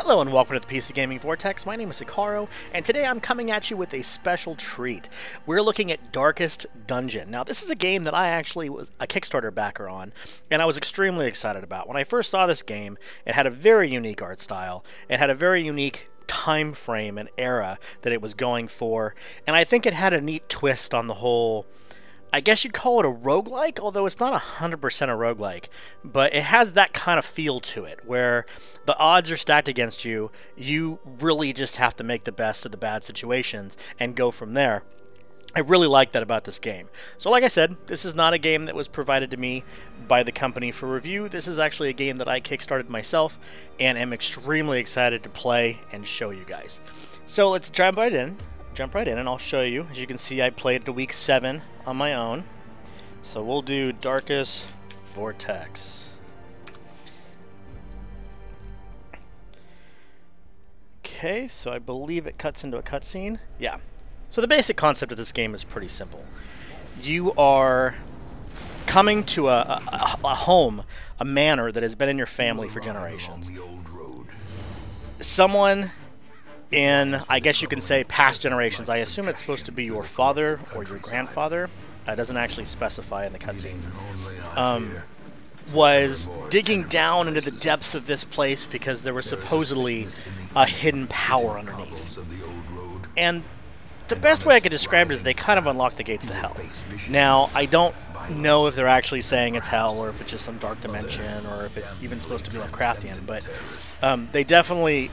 Hello and welcome to the PC Gaming Vortex. My name is Hikaru, and today I'm coming at you with a special treat. We're looking at Darkest Dungeon. Now, this is a game that I actually was a Kickstarter backer on, and I was extremely excited about. When I first saw this game, it had a very unique art style. It had a very unique time frame and era that it was going for, and I think it had a neat twist on the whole. I guess you'd call it a roguelike, although it's not 100% a roguelike, but it has that kind of feel to it, where the odds are stacked against you, you really just have to make the best of the bad situations and go from there. I really like that about this game. So like I said, this is not a game that was provided to me by the company for review. This is actually a game that I kickstarted myself, and am extremely excited to play and show you guys. So let's jump right in, and I'll show you. As you can see, I played to week 7 on my own. So we'll do Darkest Vortex. Okay, so I believe it cuts into a cutscene. Yeah. So the basic concept of this game is pretty simple. You are coming to a home, a manor that has been in your family for generations. Someone in, I guess you can say, past generations, I assume it's supposed to be your father or your grandfather, it doesn't actually specify in the cutscenes, was digging down into the depths of this place because there was supposedly a hidden power underneath. And the best way I could describe it is they kind of unlocked the gates to hell. Now, I don't know if they're actually saying it's hell, or if it's just some dark dimension, or if it's even supposed to be Lovecraftian, but they definitely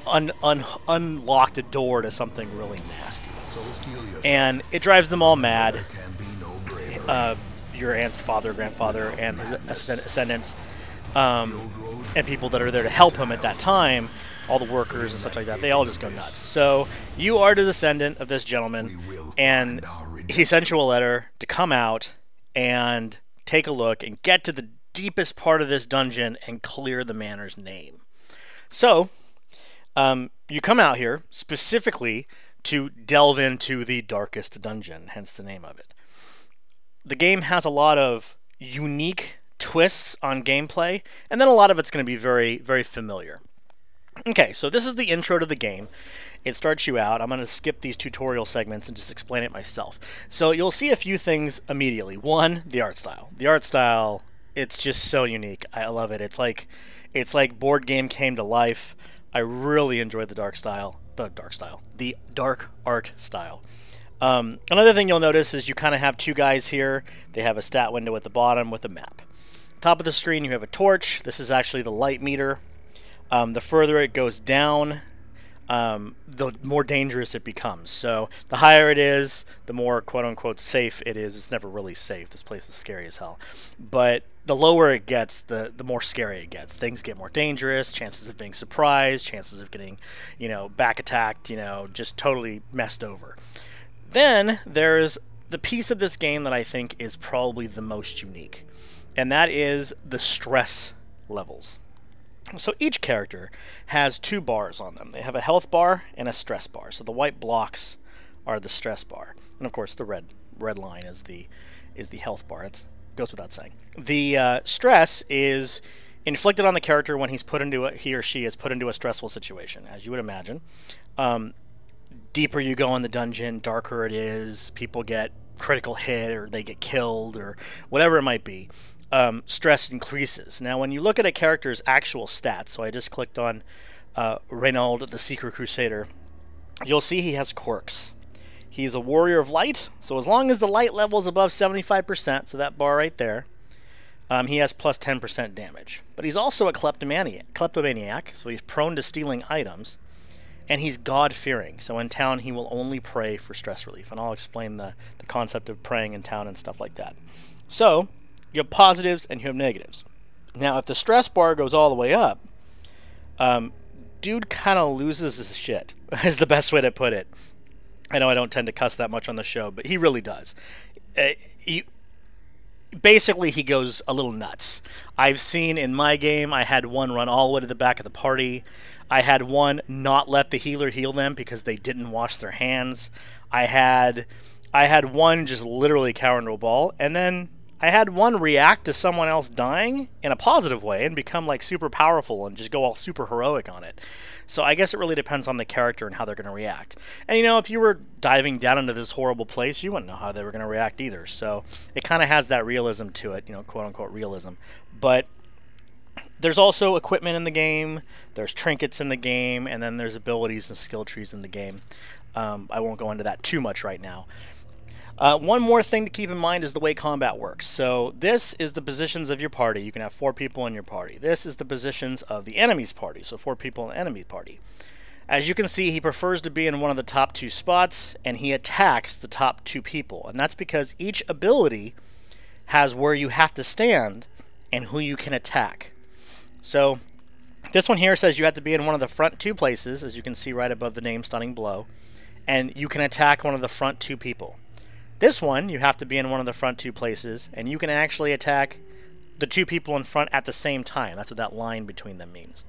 unlocked a door to something really nasty. And it drives them all mad. Your father, grandfather, and his ascendants, and people that are there to help him at that time, all the workers and such like that, they all just go nuts. So you are the descendant of this gentleman, and he sent you a letter to come out and take a look and get to the deepest part of this dungeon and clear the manor's name. So you come out here specifically to delve into the Darkest Dungeon, hence the name of it. The game has a lot of unique twists on gameplay, and then a lot of it's going to be very, very familiar. Okay, so this is the intro to the game. It starts you out. I'm going to skip these tutorial segments and just explain it myself. So you'll see a few things immediately. One, the art style. The art style, it's just so unique. I love it. It's like board game came to life. I really enjoyed the dark art style. Another thing you'll notice is you kind of have two guys here. They have a stat window at the bottom with a map. Top of the screen you have a torch. This is actually the light meter. The further it goes down, the more dangerous it becomes. So the higher it is, the more quote-unquote safe it is. It's never really safe. This place is scary as hell. But the lower it gets, the more scary it gets. Things get more dangerous, chances of being surprised, chances of getting, back attacked, just totally messed over. Then there's the piece of this game that I think is probably the most unique, and that is the stress levels. So each character has 2 bars on them. They have a health bar and a stress bar. So the white blocks are the stress bar, and of course the red line is the health bar. It goes without saying. The stress is inflicted on the character when he or she is put into a stressful situation, as you would imagine. Deeper you go in the dungeon, darker it is. People get critical hit, or they get killed, or whatever it might be. Stress increases. Now, when you look at a character's actual stats, so I just clicked on Reynold, the Secret Crusader, you'll see he has quirks. He's a warrior of light, so as long as the light level is above 75%, so that bar right there, he has plus 10% damage. But he's also a kleptomaniac, so he's prone to stealing items, and he's God-fearing, so in town he will only pray for stress relief, and I'll explain the concept of praying in town and stuff like that. So you have positives and you have negatives. Now, if the stress bar goes all the way up, dude kind of loses his shit, is the best way to put it. I know I don't tend to cuss that much on the show, but he really does. Basically, he goes a little nuts. I've seen in my game, I had one run all the way to the back of the party. I had one not let the healer heal them because they didn't wash their hands. I had one just literally cower into a ball, and then I had one react to someone else dying in a positive way and become like super powerful and just go all super heroic on it. So I guess it really depends on the character and how they're going to react. And you know, if you were diving down into this horrible place, you wouldn't know how they were going to react either. So it kind of has that realism to it, you know, quote unquote realism. But there's also equipment in the game, there's trinkets in the game, and then there's abilities and skill trees in the game. I won't go into that too much right now. One more thing to keep in mind is the way combat works. So this is the positions of your party. You can have 4 people in your party. This is the positions of the enemy's party, so 4 people in the enemy party. As you can see, he prefers to be in one of the top 2 spots, and he attacks the top 2 people. And that's because each ability has where you have to stand and who you can attack. So this one here says you have to be in one of the front 2 places, as you can see right above the name Stunning Blow, and you can attack one of the front 2 people. This one, you have to be in one of the front 2 places, and you can actually attack the 2 people in front at the same time. That's what that line between them means.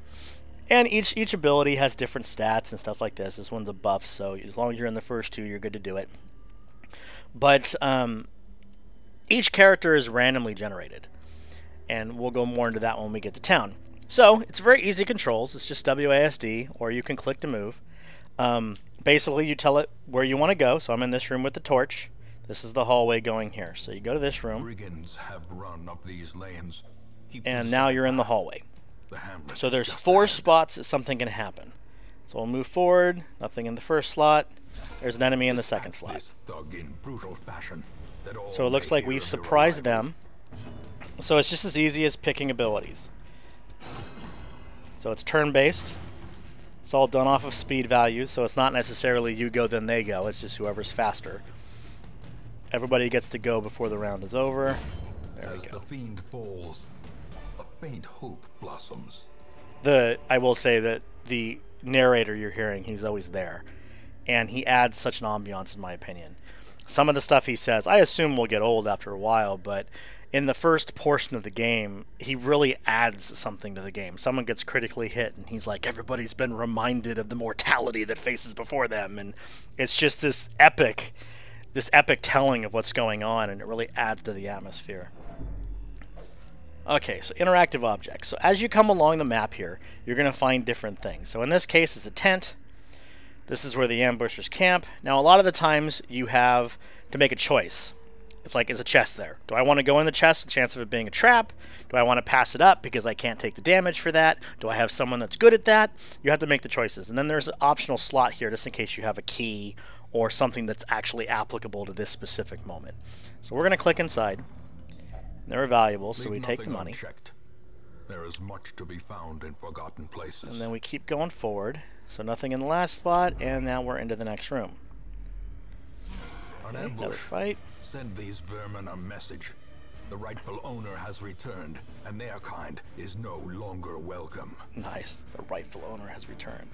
And each ability has different stats and stuff like this. This one's a buff, so as long as you're in the first 2, you're good to do it. But each character is randomly generated, and we'll go more into that when we get to town. So it's very easy controls. It's just WASD, or you can click to move. Basically, you tell it where you want to go. So I'm in this room with the torch. This is the hallway going here. So you go to this room, Brigands have run up these lanes. and now you're in the hallway. So there's 4 spots that something can happen. So we'll move forward. Nothing in the first slot. There's an enemy in the second slot. So it looks like we've surprised them. So it's just as easy as picking abilities. So it's turn-based. It's all done off of speed values, so it's not necessarily you go then they go. It's just whoever's faster. Everybody gets to go before the round is over. There we go. As the fiend falls, a faint hope blossoms. I will say that the narrator you're hearing, he's always there. And he adds such an ambiance, in my opinion. Some of the stuff he says, I assume will get old after a while, but in the first portion of the game, he really adds something to the game. Someone gets critically hit, and he's like, everybody's been reminded of the mortality that faces before them. And it's just this epic telling of what's going on, and it really adds to the atmosphere. Okay, so interactive objects. So as you come along the map here, you're going to find different things. So in this case, it's a tent. This is where the ambushers camp. Now, a lot of the times, you have to make a choice. It's like, is a chest there? Do I want to go in the chest with a chance of it being a trap? Do I want to pass it up because I can't take the damage for that? Do I have someone that's good at that? You have to make the choices. And then there's an optional slot here just in case you have a key or something that's actually applicable to this specific moment. So we're going to click inside. They're valuable, so we take the money. Unchecked. There is much to be found in forgotten places. And then we keep going forward. So nothing in the last spot, and now we're into the next room. An Okay, ambush. another fight. Send these vermin a message. The rightful owner has returned, and their kind is no longer welcome. Nice. The rightful owner has returned.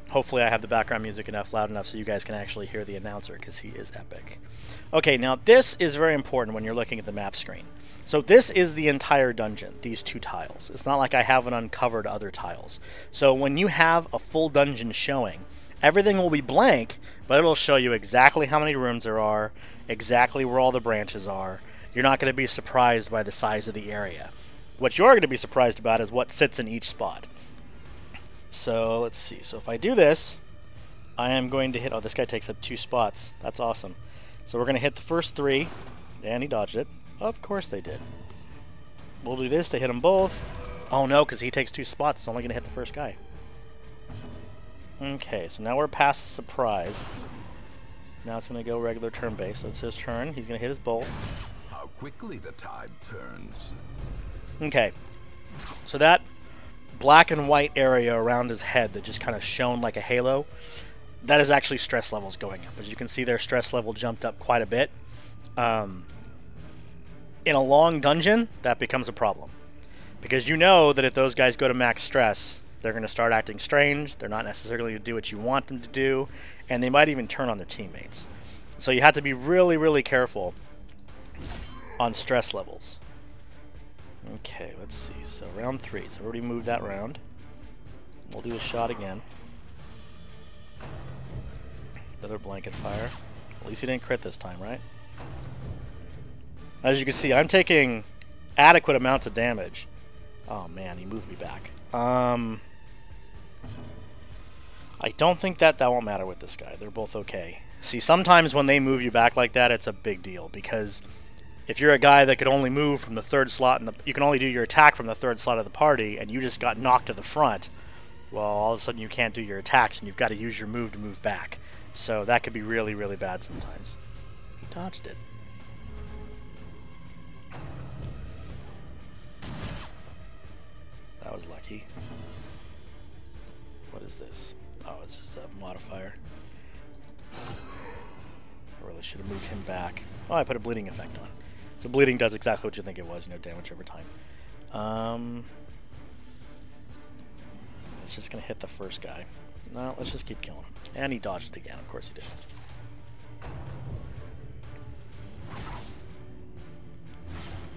Hopefully I have the background music loud enough so you guys can actually hear the announcer, because he is epic. Okay, now this is very important when you're looking at the map screen. So this is the entire dungeon, these 2 tiles. It's not like I haven't uncovered other tiles. So when you have a full dungeon showing, everything will be blank, but it will show you exactly how many rooms there are, exactly where all the branches are. You're not going to be surprised by the size of the area. What you're going to be surprised about is what sits in each spot. So let's see. So if I do this, I am going to hit... Oh, this guy takes up 2 spots. That's awesome. So we're going to hit the first 3. And he dodged it. Of course they did. We'll do this to hit them both. Oh no, because he takes 2 spots. It's only going to hit the first guy. Okay, so now we're past the surprise. Now it's going to go regular turn base. So it's his turn. He's going to hit his bolt. How quickly the tide turns. Okay. So that black and white area around his head that just kind of shone like a halo, that is actually stress levels going up. As you can see, their stress level jumped up quite a bit. In a long dungeon, that becomes a problem. Because you know that if those guys go to max stress, they're going to start acting strange, they're not necessarily going to do what you want them to do, and they might even turn on their teammates. So you have to be really, really careful on stress levels. Okay, let's see. So round 3. So I already moved that round. We'll do a shot again. Another blanket fire. At least he didn't crit this time, right? As you can see, I'm taking adequate amounts of damage. Oh man, he moved me back. I don't think that won't matter with this guy. They're both okay. See, sometimes when they move you back like that, it's a big deal, because if you're a guy that could only move from the third slot, and you can only do your attack from the third slot of the party, and you just got knocked to the front, well, all of a sudden you can't do your attacks, and you've got to use your move to move back. So that could be really, really bad sometimes. He dodged it. That was lucky. What is this? Oh, it's just a modifier. I really should have moved him back. Oh, I put a bleeding effect on. So bleeding does exactly what you think it was, damage over time. It's just going to hit the first guy. No, let's just keep killing him. And he dodged it again, of course he did.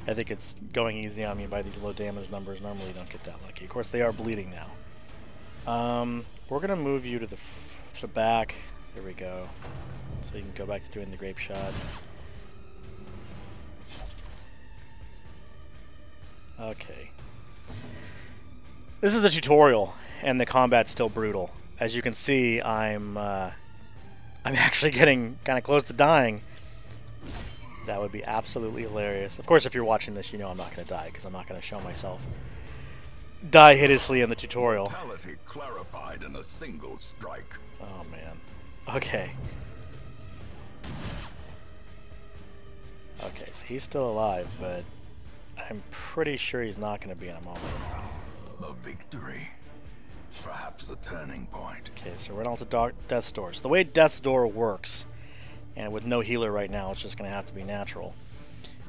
I think it's going easy on me by these low damage numbers. Normally you don't get that lucky. Of course they are bleeding now. We're going to move you to the back. There we go. So you can go back to doing the grape shot. Okay. This is the tutorial, and the combat's still brutal. As you can see, I'm actually getting kind of close to dying. That would be absolutely hilarious. Of course, if you're watching this, you know I'm not going to die, because I'm not going to show myself die hideously in the tutorial. Mortality clarified in a single strike. Oh man. Okay. Okay, so he's still alive, but I'm pretty sure he's not going to be in a moment. A victory. Perhaps the turning point. Okay, so we're on to Death's Door. So the way Death's Door works, and with no healer right now, it's just going to have to be natural,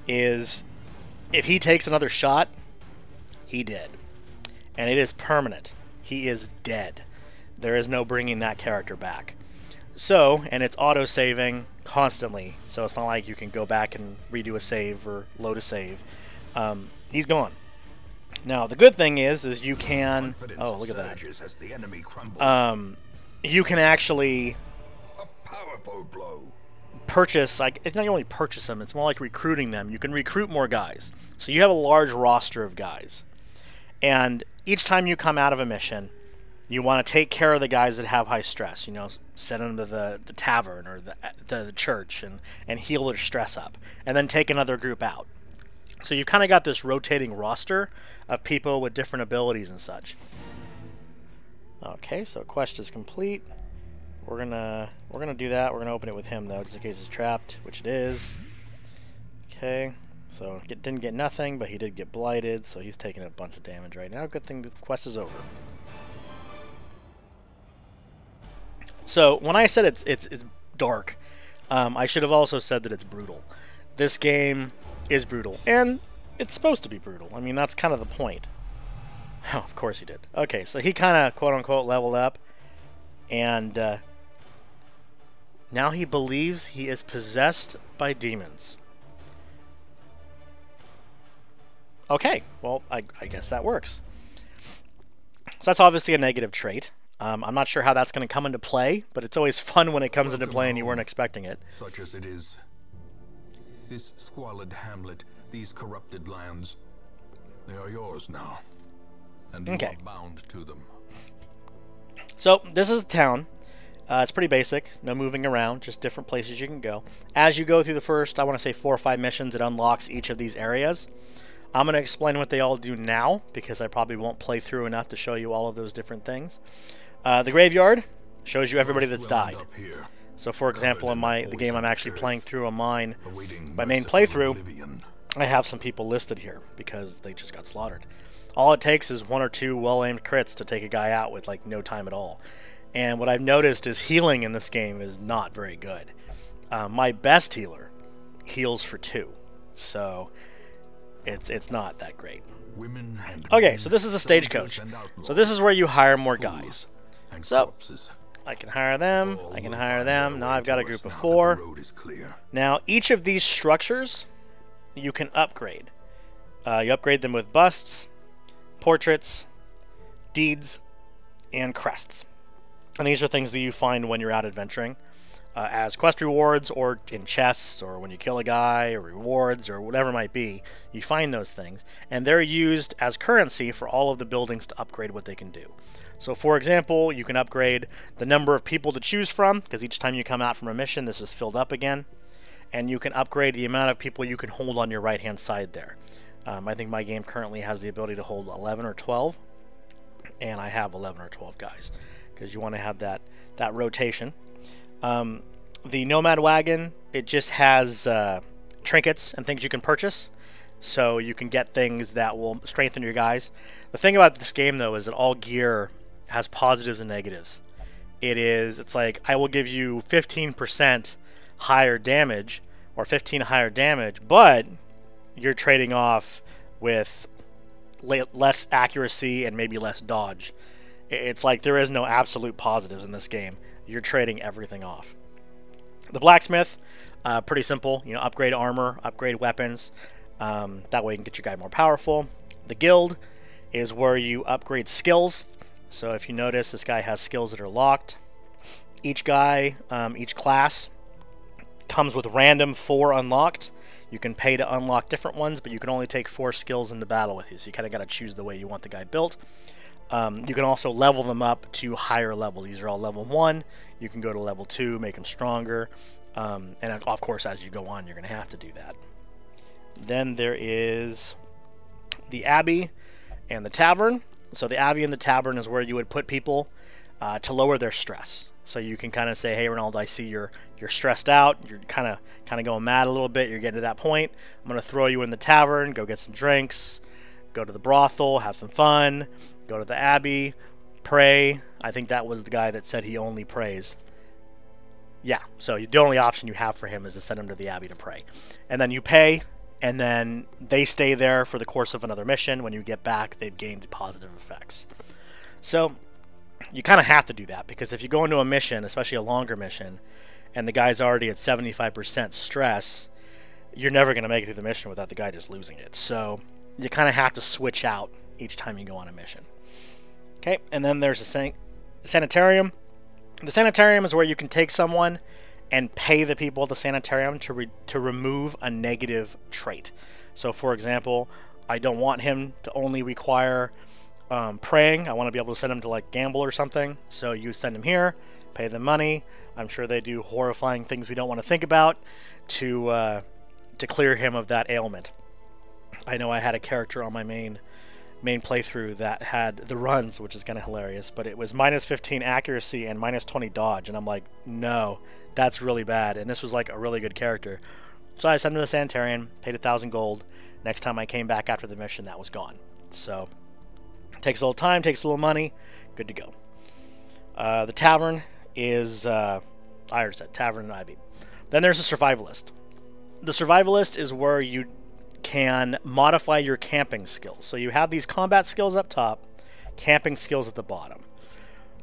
is if he takes another shot, he dead. And it is permanent. He is dead. There is no bringing that character back. So, and it's auto-saving constantly, so it's not like you can go back and redo a save or load a save. He's gone. Now, the good thing is you can... Oh, look at that. As the enemy crumbles. You can actually... A powerful blow. Purchase, like, it's not only purchase them, it's more like recruiting them. You can recruit more guys. So you have a large roster of guys. And each time you come out of a mission, you want to take care of the guys that have high stress. You know, send them to the tavern or the church and heal their stress up. And then take another group out. So you've kind of got this rotating roster of people with different abilities and such. Okay, so quest is complete. We're gonna do that. We're gonna open it with him though, just in case it's trapped, which it is. Okay, so didn't get nothing, but he did get blighted, so he's taking a bunch of damage right now. Good thing the quest is over. So when I said it's dark, I should have also said that it's brutal. This game is brutal, and it's supposed to be brutal. I mean, that's kind of the point. Oh, of course he did. Okay, so he kind of quote-unquote leveled up, and now he believes he is possessed by demons. Okay, well, I guess that works. So that's obviously a negative trait. I'm not sure how that's going to come into play, but it's always fun when it comes into play and you weren't expecting it. Such as it is. This squalid hamlet, these corrupted lands, they are yours now. And you are bound to them. So, this is a town. It's pretty basic. No moving around, just different places you can go. As you go through the first, I want to say 4 or 5 missions, it unlocks each of these areas. I'm going to explain what they all do now, because I probably won't play through enough to show you all of those different things. The graveyard shows you everybody that's died. So, for example, in the game I'm actually playing through on my main playthrough, I have some people listed here because they just got slaughtered. All it takes is 1 or 2 well-aimed crits to take a guy out with like no time at all. And what I've noticed is healing in this game is not very good. My best healer heals for 2, so it's not that great. Okay, so this is a stagecoach. So this is where you hire more guys. So I can hire them, I can hire them. Now I've got a group of 4. Now each of these structures you can upgrade. You upgrade them with busts, portraits, deeds, and crests. And these are things that you find when you're out adventuring. as quest rewards or in chests or when you kill a guy or rewards or whatever it might be. You find those things, and they're used as currency for all of the buildings to upgrade what they can do. So for example, you can upgrade the number of people to choose from, because each time you come out from a mission, this is filled up again. And you can upgrade the amount of people you can hold on your right hand side there. I think my game currently has the ability to hold 11 or 12, and I have 11 or 12 guys, because you want to have that rotation. The Nomad Wagon, it just has trinkets and things you can purchase, so you can get things that will strengthen your guys. The thing about this game, though, is that all gear has positives and negatives. It's like, I will give you 15% higher damage, or 15 higher damage, but you're trading off with less accuracy and maybe less dodge. It's like there is no absolute positives in this game. You're trading everything off. The blacksmith, pretty simple. You know, upgrade armor, upgrade weapons. That way you can get your guy more powerful. The guild is where you upgrade skills. So if you notice, this guy has skills that are locked. Each guy, each class comes with random 4 unlocked. You can pay to unlock different ones, but you can only take 4 skills into battle with you. So you kind of got to choose the way you want the guy built. You can also level them up to higher levels. These are all level 1. You can go to level 2, make them stronger. And of course, as you go on, you're going to have to do that. Then there is the Abbey and the Tavern. So the Abbey and the Tavern is where you would put people to lower their stress. So you can kind of say, hey, Ronald, I see you're stressed out. You're kind of going mad a little bit. You're getting to that point. I'm going to throw you in the tavern, go get some drinks, go to the brothel, have some fun, go to the Abbey, pray. I think that was the guy that said he only prays. Yeah, so the only option you have for him is to send him to the Abbey to pray. And then you pay, and then they stay there for the course of another mission. When you get back, they've gained positive effects. So you kind of have to do that, because if you go into a mission, especially a longer mission, and the guy's already at 75% stress, you're never going to make it through the mission without the guy just losing it. So you kind of have to switch out each time you go on a mission. Okay, and then there's a sanitarium. The sanitarium is where you can take someone and pay the people at the sanitarium to remove a negative trait. So for example, I don't want him to only require praying. I want to be able to send him to like gamble or something. So you send him here, pay them money. I'm sure they do horrifying things we don't want to think about to clear him of that ailment. I know I had a character on my main playthrough that had the runs, which is kind of hilarious, but it was minus 15 accuracy and minus 20 dodge, and I'm like, no, that's really bad. And this was like a really good character. So I sent him to the sanitarium, paid 1,000 gold. Next time I came back after the mission, that was gone. So it takes a little time, takes a little money, good to go. The tavern is, I already said, Tavern and Ivy. Then there's a survivalist. The survivalist is where you can modify your camping skills. So you have these combat skills up top, camping skills at the bottom.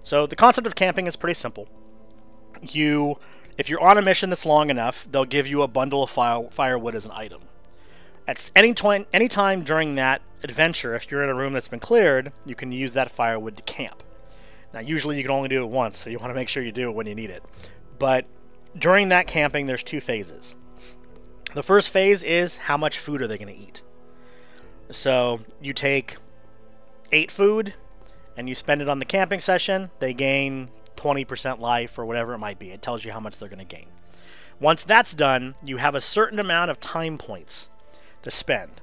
So the concept of camping is pretty simple. If you're on a mission that's long enough, they'll give you a bundle of firewood as an item. At any time during that adventure, if you're in a room that's been cleared, you can use that firewood to camp. Now, usually you can only do it once, so you want to make sure you do it when you need it. But during that camping, there's 2 phases. The first phase is how much food are they going to eat. So you take 8 food, and you spend it on the camping session. They gain 20% life or whatever it might be. It tells you how much they're going to gain. Once that's done, you have a certain amount of time points to spend.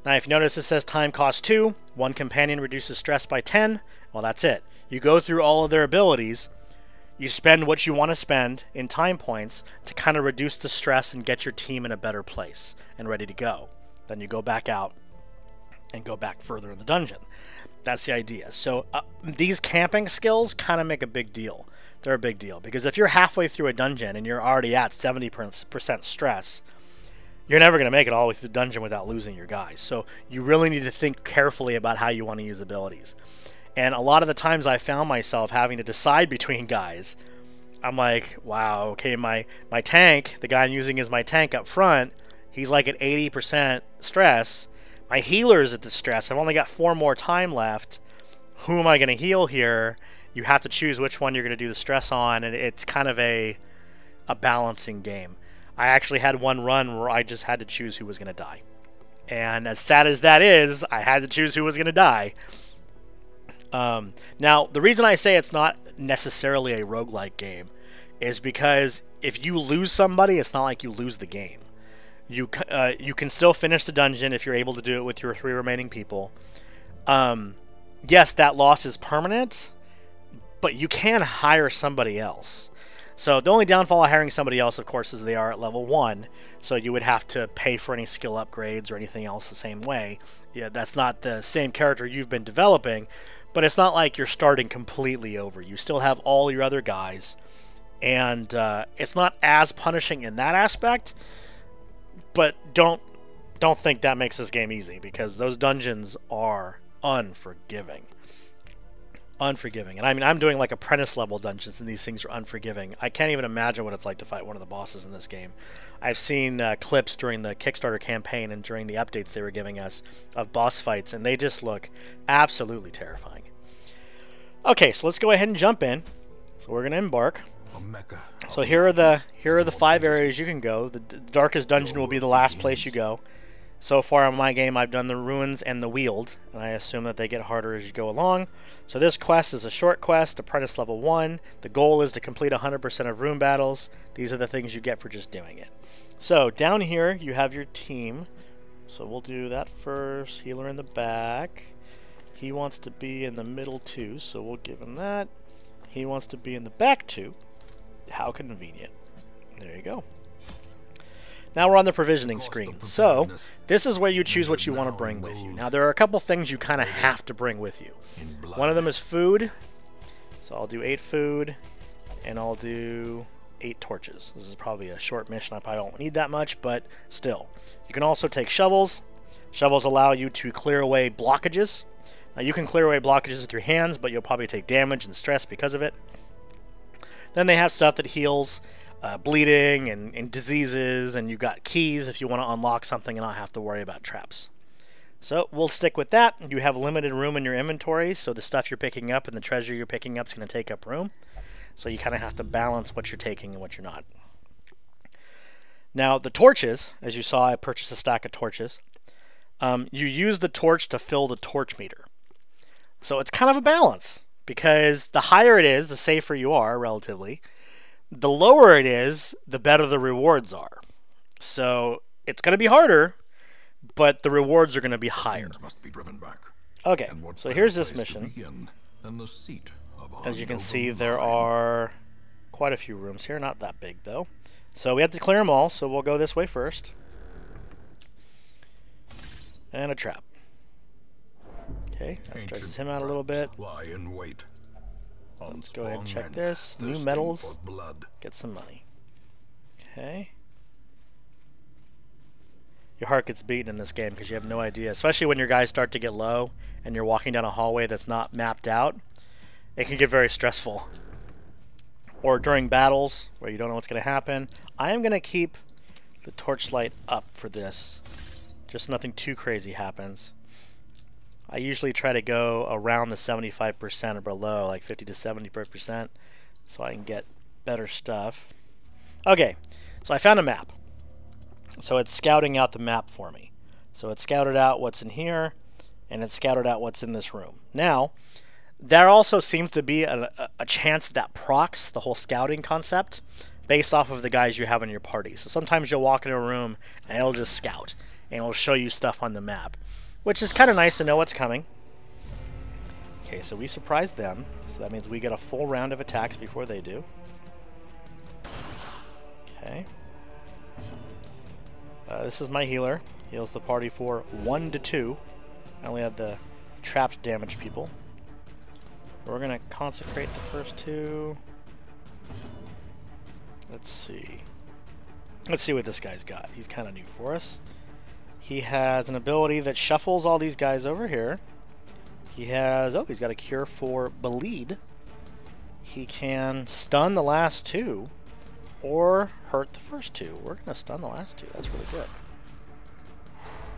Now, if you notice, it says time cost 2. 1 companion reduces stress by 10. Well, that's it. You go through all of their abilities. You spend what you want to spend in time points to kind of reduce the stress and get your team in a better place and ready to go. Then you go back out and go back further in the dungeon. That's the idea. So these camping skills kind of make a big deal. They're a big deal, because if you're halfway through a dungeon and you're already at 70% stress, you're never going to make it all the way through the dungeon without losing your guys. So you really need to think carefully about how you want to use abilities. And a lot of the times I found myself having to decide between guys. I'm like, wow, okay, my tank, the guy I'm using as my tank up front, he's like at 80% stress. My healer's at the stress. I've only got 4 more time left. Who am I going to heal here? You have to choose which one you're going to do the stress on, and it's kind of a a balancing game. I actually had one run where I just had to choose who was going to die. And as sad as that is, I had to choose who was going to die. Now, the reason I say it's not necessarily a roguelike game is because if you lose somebody, it's not like you lose the game. You can still finish the dungeon if you're able to do it with your 3 remaining people. Yes, that loss is permanent, but you can hire somebody else. So the only downfall of hiring somebody else, of course, is they are at level 1, so you would have to pay for any skill upgrades or anything else the same way. Yeah, that's not the same character you've been developing, but it's not like you're starting completely over. You still have all your other guys, and it's not as punishing in that aspect, but don't think that makes this game easy, because those dungeons are unforgiving. And I mean, I'm doing like apprentice level dungeons, and these things are unforgiving. I can't even imagine what it's like to fight one of the bosses in this game. I've seen clips during the Kickstarter campaign and during the updates they were giving us of boss fights, and they just look absolutely terrifying. Okay, so let's go ahead and jump in. So we're going to embark. So here are the 5 areas you can go. The darkest dungeon will be the last place you go. So far in my game, I've done the ruins and the Weald, and I assume that they get harder as you go along. So this quest is a short quest, apprentice level 1. The goal is to complete 100% of room battles. These are the things you get for just doing it. So down here, you have your team. So we'll do that first. Healer in the back. He wants to be in the middle too, so we'll give him that. He wants to be in the back too. How convenient. There you go. Now we're on the provisioning screen. So this is where you choose what you want to bring with you. Now there are a couple things you kind of have to bring with you. One of them is food. So I'll do 8 food, and I'll do 8 torches. This is probably a short mission. I probably don't need that much, but still. You can also take shovels. Shovels allow you to clear away blockages. Now you can clear away blockages with your hands, but you'll probably take damage and stress because of it. Then they have stuff that heals bleeding and diseases, and you've got keys if you want to unlock something and not have to worry about traps. So we'll stick with that. You have limited room in your inventory, so the stuff you're picking up and the treasure you're picking up is going to take up room. So you kind of have to balance what you're taking and what you're not. Now the torches, as you saw, I purchased a stack of torches. You use the torch to fill the torch meter. So it's kind of a balance, because the higher it is, the safer you are, relatively. The lower it is, the better the rewards are. So it's going to be harder, but the rewards are going to be higher. Must be driven back. Okay, so here's this mission. As you can see, there are quite a few rooms here. Not that big, though. So we have to clear them all, so we'll go this way first. And a trap. Okay, that stresses him out a little bit. Let's go ahead and check this. New metals. Get some money. Okay. Your heart gets beaten in this game because you have no idea. Especially when your guys start to get low and you're walking down a hallway that's not mapped out. It can get very stressful. Or during battles where you don't know what's going to happen. I am going to keep the torchlight up for this. Just nothing too crazy happens. I usually try to go around the 75% or below, like 50 to 70%, so I can get better stuff. Okay, so I found a map. So it's scouting out the map for me. So it scouted out what's in here, and it scouted out what's in this room. Now, there also seems to be a chance that procs the whole scouting concept based off of the guys you have in your party. So sometimes you'll walk into a room, and it'll just scout, and it'll show you stuff on the map, which is kind of nice to know what's coming. Okay, so we surprised them, so that means we get a full round of attacks before they do. Okay. This is my healer. Heals the party for 1 to 2. I only have the trapped damage people. We're going to consecrate the first 2. Let's see. Let's see what this guy's got. He's kind of new for us. He has an ability that shuffles all these guys over here. He has, oh, he's got a cure for bleed. He can stun the last 2 or hurt the first 2. We're going to stun the last 2. That's really good.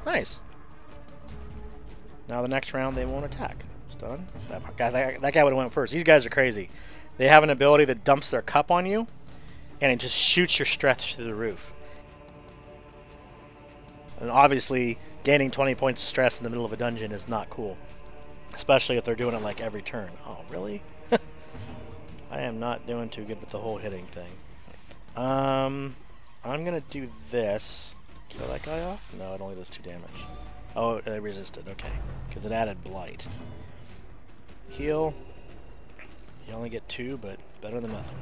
Nice. Now the next round they won't attack. Stun. That guy would have went first. These guys are crazy. They have an ability that dumps their cup on you, and it just shoots your stress through the roof. And obviously, gaining 20 points of stress in the middle of a dungeon is not cool. Especially if they're doing it like every turn. Oh, really? I am not doing too good with the whole hitting thing. I'm gonna do this. Kill that guy off? No, it only does 2 damage. Oh, it resisted. Okay. Because it added blight. Heal. You only get 2, but better than nothing.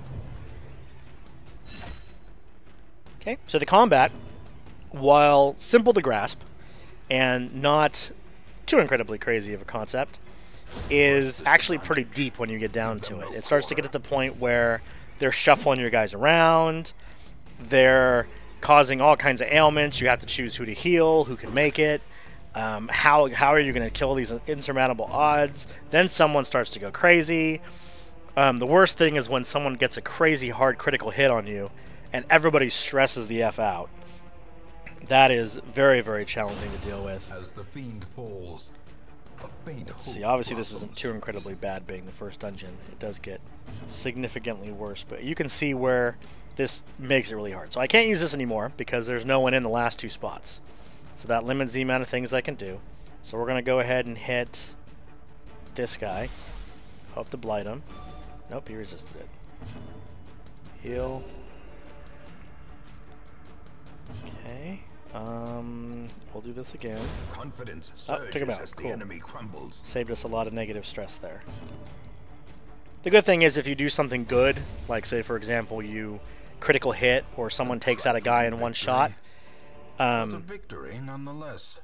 Okay, so the combat, while simple to grasp and not too incredibly crazy of a concept, is actually pretty deep when you get down to it. It starts to get to the point where they're shuffling your guys around, they're causing all kinds of ailments, you have to choose who to heal, who can make it, how are you going to kill these insurmountable odds. Then someone starts to go crazy. The worst thing is when someone gets a crazy hard critical hit on you and everybody stresses the F out. That is very, very challenging to deal with. As the fiend falls, let's see, obviously this isn't too incredibly bad being the first dungeon. It does get significantly worse, but you can see where this makes it really hard. So I can't use this anymore because there's no one in the last 2 spots. So that limits the amount of things I can do. So we're going to go ahead and hit this guy. Hope to blight him. Nope, he resisted it. Heal. Okay. We'll do this again. Confidence took him out. as Cool. the enemy crumbles. Saved us a lot of negative stress there. The good thing is if you do something good, like say for example you critical hit or someone takes out a guy in one shot, But a victory nonetheless.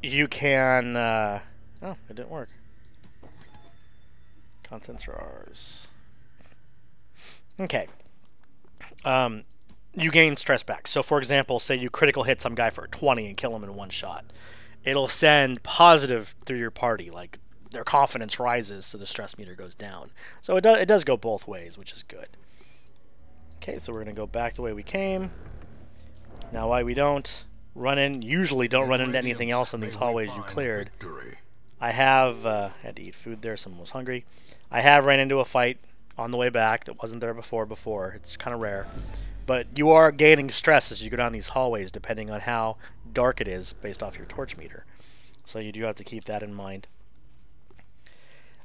you can oh, it didn't work. Contents are ours. Okay. You gain stress back. So for example, say you critical hit some guy for 20 and kill him in one shot. It'll send positive through your party, like their confidence rises so the stress meter goes down. So it does go both ways, which is good. Okay, so we're going to go back the way we came. Now why we don't run in, usually don't run into anything else in these hallways you cleared. I have, had to eat food there, someone was hungry. I have ran into a fight on the way back that wasn't there before. It's kind of rare. But you are gaining stress as you go down these hallways depending on how dark it is based off your torch meter. So you do have to keep that in mind.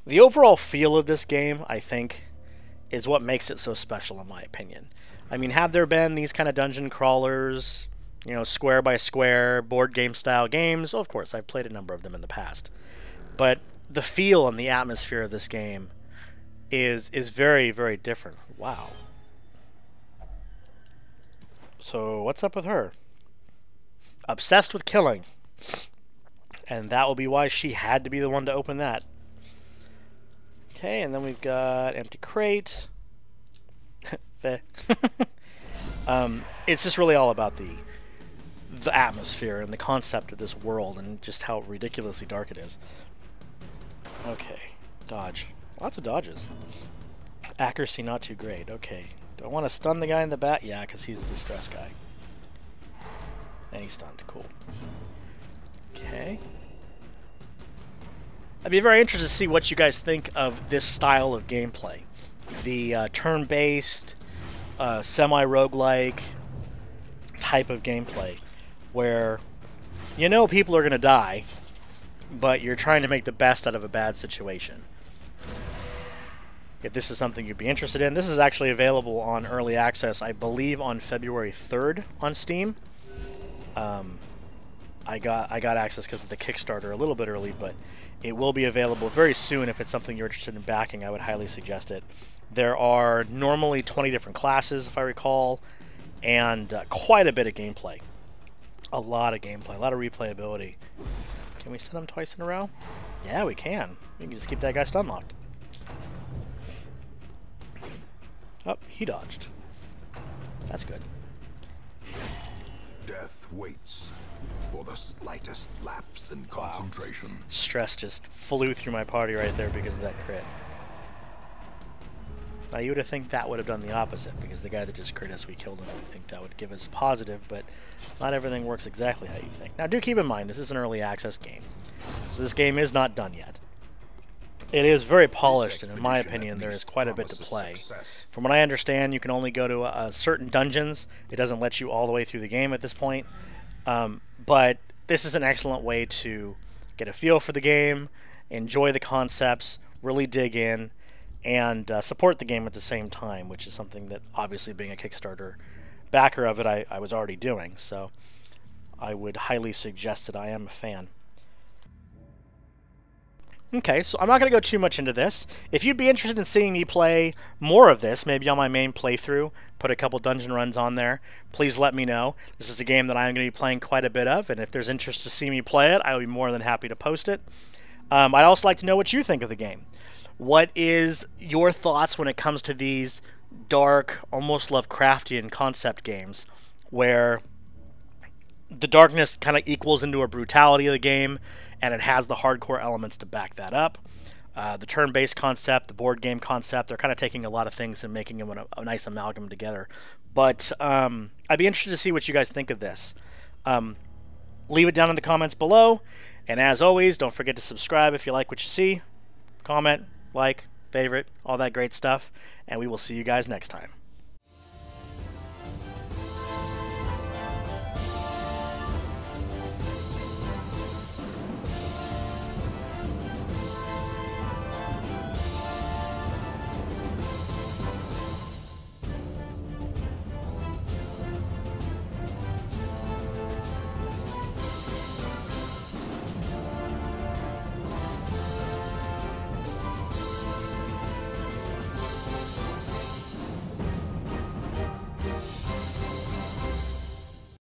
The overall feel of this game, I think, is what makes it so special in my opinion. I mean, have there been these kind of dungeon crawlers, you know, square by square, board game style games? Well, of course, I've played a number of them in the past. But the feel and the atmosphere of this game is very, very different. Wow. So, what's up with her? Obsessed with killing. And that will be why she had to be the one to open that. Okay, and then we've got empty crate. It's just really all about the atmosphere and the concept of this world and just how ridiculously dark it is. Okay, dodge. Lots of dodges. Accuracy not too great. Okay. Do I want to stun the guy in the back? Yeah, because he's the stress guy. And he's stunned. Cool. Okay. I'd be very interested to see what you guys think of this style of gameplay. The turn-based, semi-roguelike type of gameplay where you know people are going to die, but you're trying to make the best out of a bad situation. If this is something you'd be interested in, this is actually available on early access, I believe, on February 3rd on Steam. I got access because of the Kickstarter a little bit early, but it will be available very soon. If it's something you're interested in backing, I would highly suggest it. There are normally 20 different classes, if I recall, and quite a bit of gameplay. A lot of gameplay, a lot of replayability. Can we stun him twice in a row? Yeah, we can. We can just keep that guy stun locked. Oh, he dodged. That's good. Death waits for the slightest lapse in concentration. Wow. Stress just flew through my party right there because of that crit. Now you would have think that would have done the opposite, because the guy that just crit us, we killed him. I think that would give us positive, but not everything works exactly how you think. Now do keep in mind, this is an early access game, so this game is not done yet. It is very polished, and in my opinion, there is quite a bit to play. From what I understand, you can only go to certain dungeons. It doesn't let you all the way through the game at this point. But this is an excellent way to get a feel for the game, enjoy the concepts, really dig in, and support the game at the same time, which is something that, obviously, being a Kickstarter backer of it, I was already doing. So I would highly suggest it. I am a fan. Okay, so I'm not going to go too much into this. If you'd be interested in seeing me play more of this, maybe on my main playthrough, put a couple dungeon runs on there, please let me know. This is a game that I'm going to be playing quite a bit of, and if there's interest to see me play it, I will be more than happy to post it. I'd also like to know what you think of the game. What is your thoughts when it comes to these dark, almost Lovecraftian concept games, where the darkness kind of equals into a brutality of the game, and it has the hardcore elements to back that up. The turn-based concept, the board game concept, they're kind of taking a lot of things and making them a nice amalgam together. But I'd be interested to see what you guys think of this. Leave it down in the comments below. And as always, don't forget to subscribe if you like what you see. Comment, like, favorite, all that great stuff. And we will see you guys next time.